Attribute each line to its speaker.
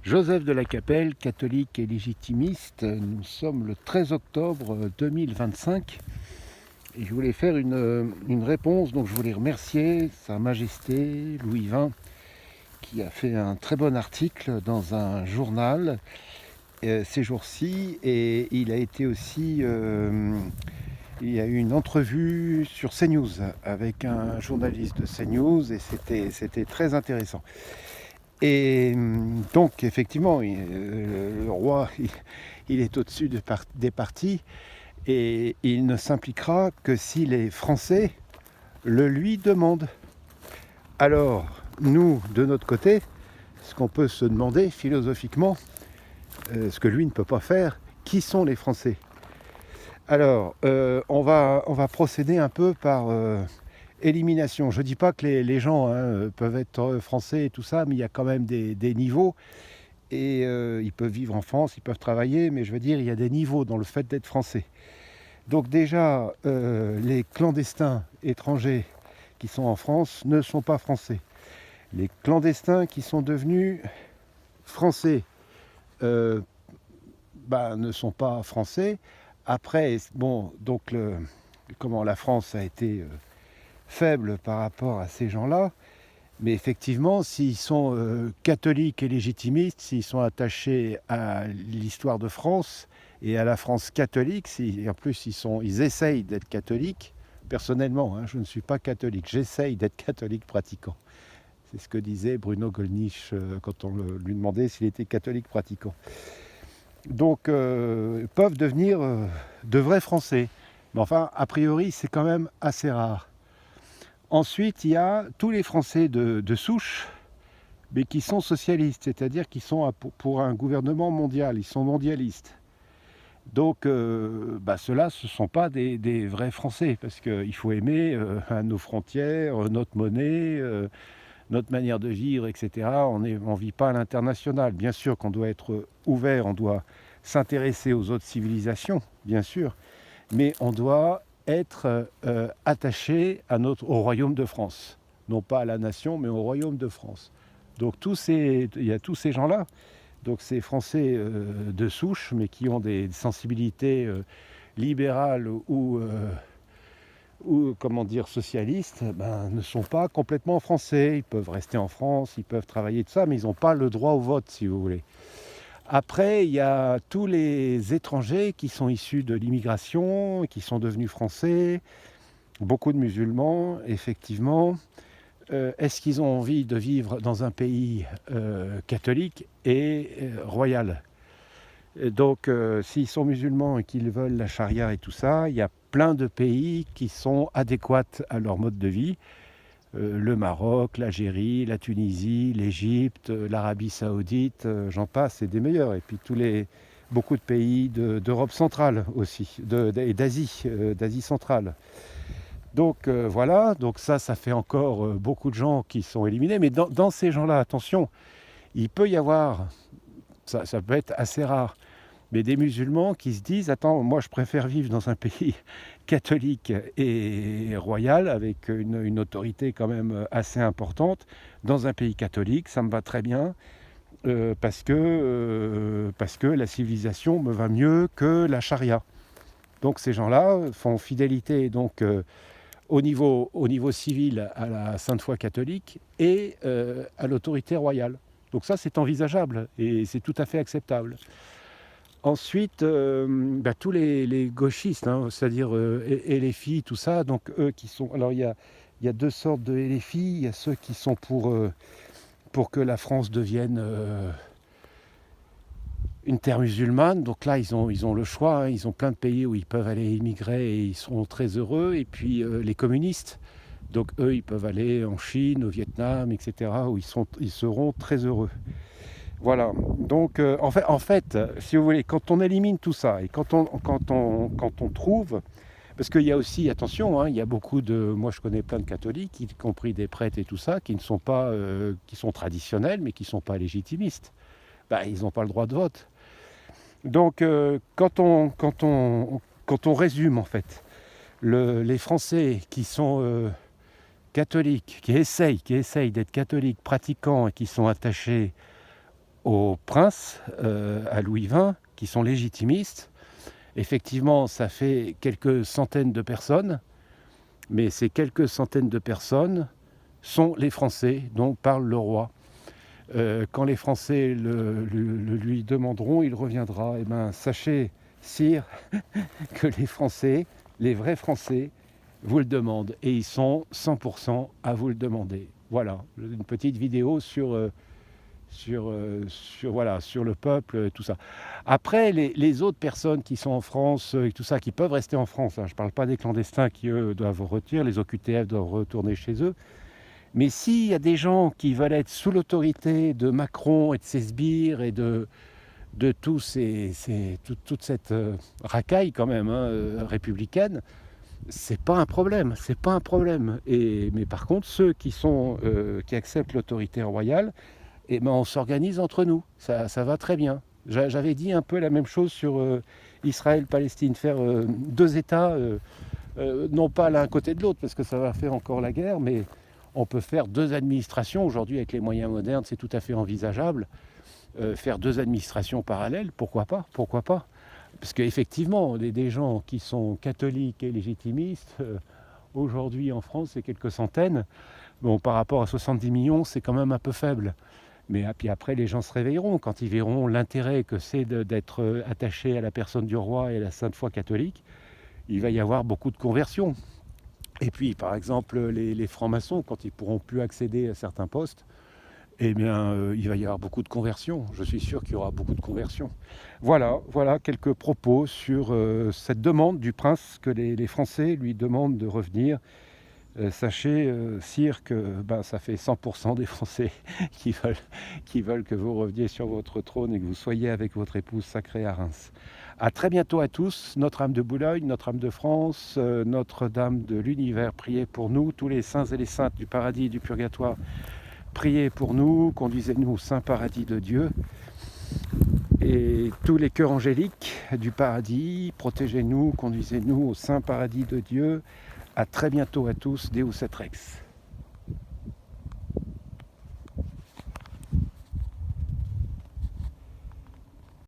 Speaker 1: Joseph de la Capelle, catholique et légitimiste. Nous sommes le 13 octobre 2025 et je voulais faire une réponse. Donc je voulais remercier Sa Majesté Louis XX qui a fait un très bon article dans un journal ces jours-ci, et il a été aussi il y a eu une entrevue sur CNews avec un journaliste de CNews et c'était très intéressant. Et donc, effectivement, le roi, il est au-dessus des partis et il ne s'impliquera que si les Français le lui demandent. Alors, nous, de notre côté, ce qu'on peut se demander philosophiquement, ce que lui ne peut pas faire, qui sont les Français? Alors, on va procéder un peu par élimination. Je ne dis pas que les gens peuvent être français et tout ça, mais il y a quand même des niveaux. Et ils peuvent vivre en France, ils peuvent travailler, mais je veux dire, il y a des niveaux dans le fait d'être français. Donc déjà, les clandestins étrangers qui sont en France ne sont pas français. Les clandestins qui sont devenus français ne sont pas français. Après, bon, donc comment la France a été faible par rapport à ces gens-là. Mais effectivement, s'ils sont catholiques et légitimistes, s'ils sont attachés à l'histoire de France et à la France catholique, si en plus ils essayent d'être catholiques, personnellement, je ne suis pas catholique, j'essaye d'être catholique pratiquant. C'est ce que disait Bruno Gollnisch quand on lui demandait s'il était catholique pratiquant. Donc, peuvent devenir de vrais Français. Mais enfin, a priori, c'est quand même assez rare. Ensuite, il y a tous les Français de souche, mais qui sont socialistes, c'est-à-dire qu'ils sont pour un gouvernement mondial, ils sont mondialistes. Donc, ceux-là, ce ne sont pas des vrais Français, parce qu'il faut aimer nos frontières, notre monnaie, notre manière de vivre, etc. On ne vit pas à l'international. Bien sûr qu'on doit être ouvert, on doit s'intéresser aux autres civilisations, bien sûr, mais on doit être attaché au royaume de France. Non pas à la nation, mais au royaume de France. Donc il y a tous ces gens-là, donc ces Français de souche, mais qui ont des sensibilités libérales ou comment dire, socialistes, ne sont pas complètement français. Ils peuvent rester en France, ils peuvent travailler, tout ça, mais ils n'ont pas le droit au vote, si vous voulez. Après, il y a tous les étrangers qui sont issus de l'immigration, qui sont devenus français, beaucoup de musulmans, effectivement. Est-ce qu'ils ont envie de vivre dans un pays catholique et royal? Donc, s'ils sont musulmans et qu'ils veulent la charia et tout ça, il y a plein de pays qui sont adéquats à leur mode de vie. Le Maroc, l'Algérie, la Tunisie, l'Égypte, l'Arabie Saoudite, j'en passe, c'est des meilleurs. Et puis beaucoup de pays d'Europe centrale aussi, et d'Asie centrale. Donc voilà, donc ça fait encore beaucoup de gens qui sont éliminés. Mais dans ces gens-là, attention, il peut y avoir, ça peut être assez rare, mais des musulmans qui se disent, attends, moi je préfère vivre dans un pays catholique et royal, avec une autorité quand même assez importante, dans un pays catholique, ça me va très bien, parce que la civilisation me va mieux que la charia. Donc ces gens-là font fidélité donc, au niveau civil à la Sainte Foi catholique et à l'autorité royale. Donc ça, c'est envisageable et c'est tout à fait acceptable. Ensuite, tous les gauchistes, c'est-à-dire LFI, tout ça, donc eux qui sont... Alors il y a deux sortes de LFI, il y a ceux qui sont pour que la France devienne une terre musulmane, donc là ils ont le choix, ils ont plein de pays où ils peuvent aller immigrer et ils seront très heureux, et puis les communistes, donc eux ils peuvent aller en Chine, au Vietnam, etc., où ils seront très heureux. Voilà, donc en fait, si vous voulez, quand on élimine tout ça et quand on trouve, parce qu'il y a aussi, attention, il y a beaucoup moi je connais plein de catholiques, y compris des prêtres et tout ça, qui ne sont pas, qui sont traditionnels, mais qui ne sont pas légitimistes. Ils n'ont pas le droit de vote. Donc quand on résume en fait, les Français qui sont catholiques, qui essayent d'être catholiques, pratiquants et qui sont attachés au prince, à Louis XX, qui sont légitimistes. Effectivement, ça fait quelques centaines de personnes, mais ces quelques centaines de personnes sont les Français dont parle le roi. Quand les Français le lui demanderont, il reviendra. Eh bien, sachez, sire, que les Français, les vrais Français, vous le demandent. Et ils sont 100% à vous le demander. Voilà, une petite vidéo voilà, sur le peuple, tout ça. Après, les autres personnes qui sont en France et tout ça, qui peuvent rester en France, hein, je ne parle pas des clandestins qui, eux, doivent retirer, les OQTF doivent retourner chez eux, mais s'il y a des gens qui veulent être sous l'autorité de Macron et de ses sbires et de toute cette racaille quand même républicaine, c'est pas un problème, c'est pas un problème. Mais par contre, ceux qui acceptent l'autorité royale, eh ben, on s'organise entre nous, ça va très bien. J'avais dit un peu la même chose sur Israël-Palestine, faire deux États, non pas l'un à côté de l'autre, parce que ça va faire encore la guerre, mais on peut faire deux administrations. Aujourd'hui, avec les moyens modernes, c'est tout à fait envisageable. Faire deux administrations parallèles, pourquoi pas, pourquoi pas. Parce qu'effectivement, des gens qui sont catholiques et légitimistes, aujourd'hui en France, c'est quelques centaines. Bon, par rapport à 70 millions, c'est quand même un peu faible. Mais puis après, les gens se réveilleront quand ils verront l'intérêt que c'est d'être attaché à la personne du roi et à la Sainte Foi catholique. Il va y avoir beaucoup de conversions. Et puis, par exemple, les francs-maçons, quand ils pourront plus accéder à certains postes, eh bien, il va y avoir beaucoup de conversions. Je suis sûr qu'il y aura beaucoup de conversions. Voilà quelques propos sur cette demande du prince que les Français lui demandent de revenir. Sachez, sire, que ça fait 100% des Français qui veulent que vous reveniez sur votre trône et que vous soyez avec votre épouse sacrée à Reims. À très bientôt à tous. Notre-Dame de Boulogne, Notre-Dame de France, Notre-Dame de l'Univers, priez pour nous. Tous les saints et les saintes du paradis et du purgatoire, priez pour nous. Conduisez-nous au saint paradis de Dieu. Et tous les cœurs angéliques du paradis, protégez-nous, conduisez-nous au saint paradis de Dieu. À très bientôt à tous, Deus et Rex.